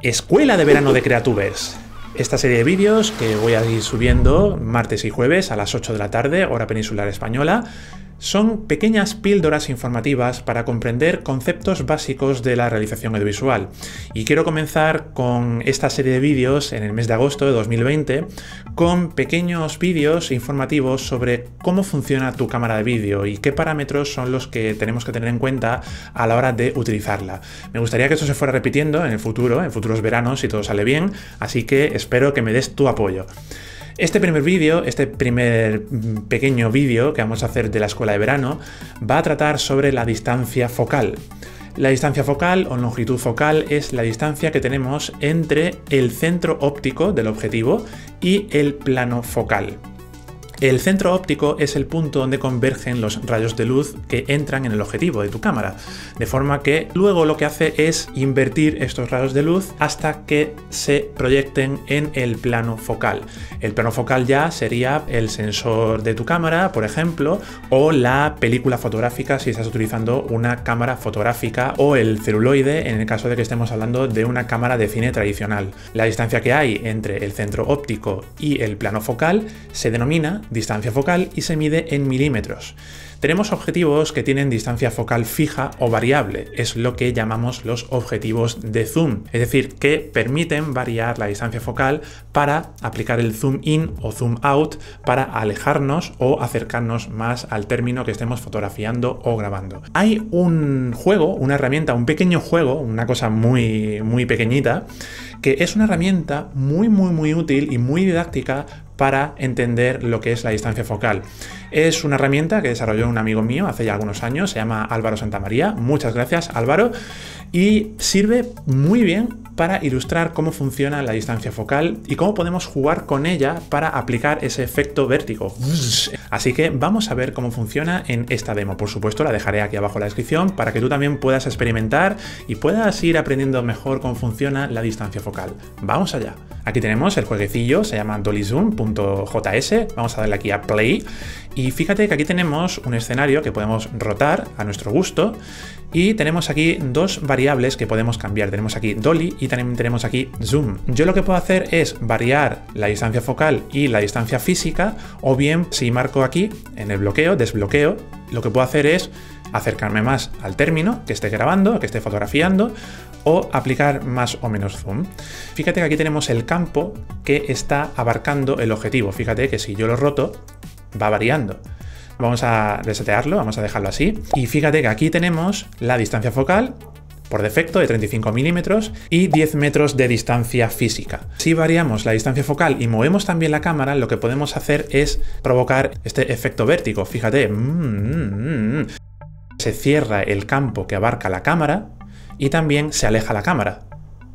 Escuela de Verano de Creatubers. Esta serie de vídeos que voy a ir subiendo martes y jueves a las 8 de la tarde, hora peninsular española, son pequeñas píldoras informativas para comprender conceptos básicos de la realización audiovisual. Y quiero comenzar con esta serie de vídeos en el mes de agosto de 2020 con pequeños vídeos informativos sobre cómo funciona tu cámara de vídeo y qué parámetros son los que tenemos que tener en cuenta a la hora de utilizarla. Me gustaría que esto se fuera repitiendo en el futuro, en futuros veranos, si todo sale bien, así que espero que me des tu apoyo. Este primer vídeo, este primer pequeño vídeo que vamos a hacer de la escuela de verano, va a tratar sobre la distancia focal. La distancia focal o longitud focal es la distancia que tenemos entre el centro óptico del objetivo y el plano focal. El centro óptico es el punto donde convergen los rayos de luz que entran en el objetivo de tu cámara, de forma que luego lo que hace es invertir estos rayos de luz hasta que se proyecten en el plano focal. El plano focal ya sería el sensor de tu cámara, por ejemplo, o la película fotográfica si estás utilizando una cámara fotográfica, o el celuloide en el caso de que estemos hablando de una cámara de cine tradicional. La distancia que hay entre el centro óptico y el plano focal se denomina distancia focal y se mide en milímetros. Tenemos objetivos que tienen distancia focal fija o variable, es lo que llamamos los objetivos de zoom, es decir, que permiten variar la distancia focal para aplicar el zoom in o zoom out para alejarnos o acercarnos más al término que estemos fotografiando o grabando. Hay un juego, una herramienta, un pequeño juego, una cosa muy pequeñita, que es una herramienta muy útil y muy didáctica para entender lo que es la distancia focal. Es una herramienta que desarrolló un amigo mío hace ya algunos años, se llama Álvaro Santamaría. Muchas gracias, Álvaro. Y sirve muy bien para ilustrar cómo funciona la distancia focal y cómo podemos jugar con ella para aplicar ese efecto vértigo. Así que vamos a ver cómo funciona en esta demo. Por supuesto, la dejaré aquí abajo en la descripción para que tú también puedas experimentar y puedas ir aprendiendo mejor cómo funciona la distancia focal. Vamos allá. Aquí tenemos el jueguecillo, se llama dollyzoom.js. Vamos a darle aquí a play y fíjate que aquí tenemos un escenario que podemos rotar a nuestro gusto y tenemos aquí dos variables que podemos cambiar. Tenemos aquí dolly y también tenemos aquí zoom. Yo lo que puedo hacer es variar la distancia focal y la distancia física, o bien si marco aquí en el bloqueo, desbloqueo, lo que puedo hacer es acercarme más al término que esté grabando, que esté fotografiando, o aplicar más o menos zoom. Fíjate que aquí tenemos el campo que está abarcando el objetivo. Fíjate que si yo lo roto, va variando. Vamos a resetearlo, vamos a dejarlo así. Y fíjate que aquí tenemos la distancia focal, por defecto, de 35 milímetros y 10 metros de distancia física. Si variamos la distancia focal y movemos también la cámara, lo que podemos hacer es provocar este efecto vértigo. Fíjate, se cierra el campo que abarca la cámara y también se aleja la cámara.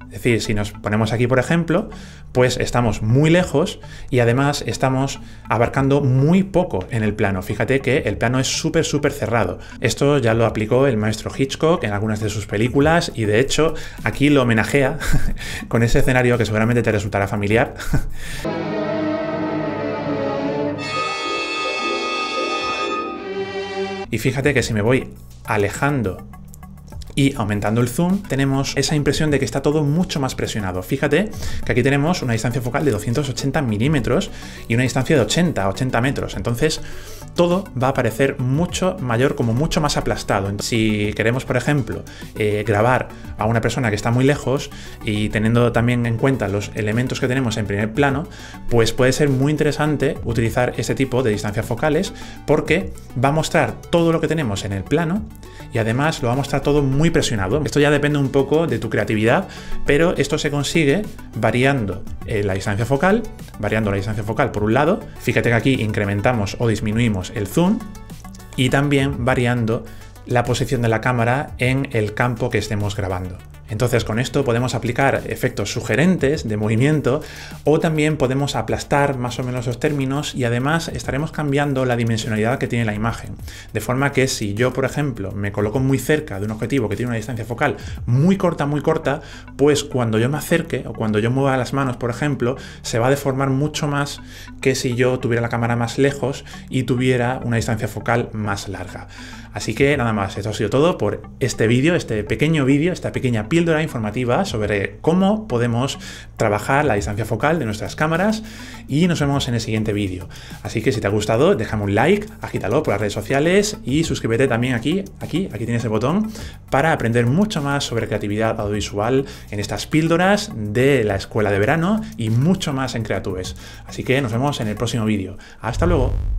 Es decir, si nos ponemos aquí, por ejemplo, pues estamos muy lejos y además estamos abarcando muy poco en el plano. Fíjate que el plano es súper cerrado. Esto ya lo aplicó el maestro Hitchcock en algunas de sus películas y de hecho aquí lo homenajea con ese escenario que seguramente te resultará familiar. Y fíjate que si me voy alejando y aumentando el zoom, tenemos esa impresión de que está todo mucho más presionado. Fíjate que aquí tenemos una distancia focal de 280 milímetros y una distancia de 80 metros. Entonces, todo va a parecer mucho mayor, como mucho más aplastado. Si queremos, por ejemplo, grabar a una persona que está muy lejos y teniendo también en cuenta los elementos que tenemos en primer plano, pues puede ser muy interesante utilizar este tipo de distancias focales porque va a mostrar todo lo que tenemos en el plano y además lo va a mostrar todo muy presionado. Esto ya depende un poco de tu creatividad, pero esto se consigue variando la distancia focal, por un lado. Fíjate que aquí incrementamos o disminuimos el zoom y también variando la posición de la cámara en el campo que estemos grabando. Entonces con esto podemos aplicar efectos sugerentes de movimiento o también podemos aplastar más o menos los términos y además estaremos cambiando la dimensionalidad que tiene la imagen. De forma que si yo, por ejemplo, me coloco muy cerca de un objetivo que tiene una distancia focal muy corta, pues cuando yo me acerque o cuando yo mueva las manos, por ejemplo, se va a deformar mucho más que si yo tuviera la cámara más lejos y tuviera una distancia focal más larga. Así que nada más, esto ha sido todo por este vídeo, este pequeño vídeo, esta pequeña píldora informativa sobre cómo podemos trabajar la distancia focal de nuestras cámaras, y nos vemos en el siguiente vídeo. Así que si te ha gustado, déjame un like, agítalo por las redes sociales y suscríbete también aquí tienes el botón para aprender mucho más sobre creatividad audiovisual en estas píldoras de la escuela de verano y mucho más en Creatubes. Así que nos vemos en el próximo vídeo. ¡Hasta luego!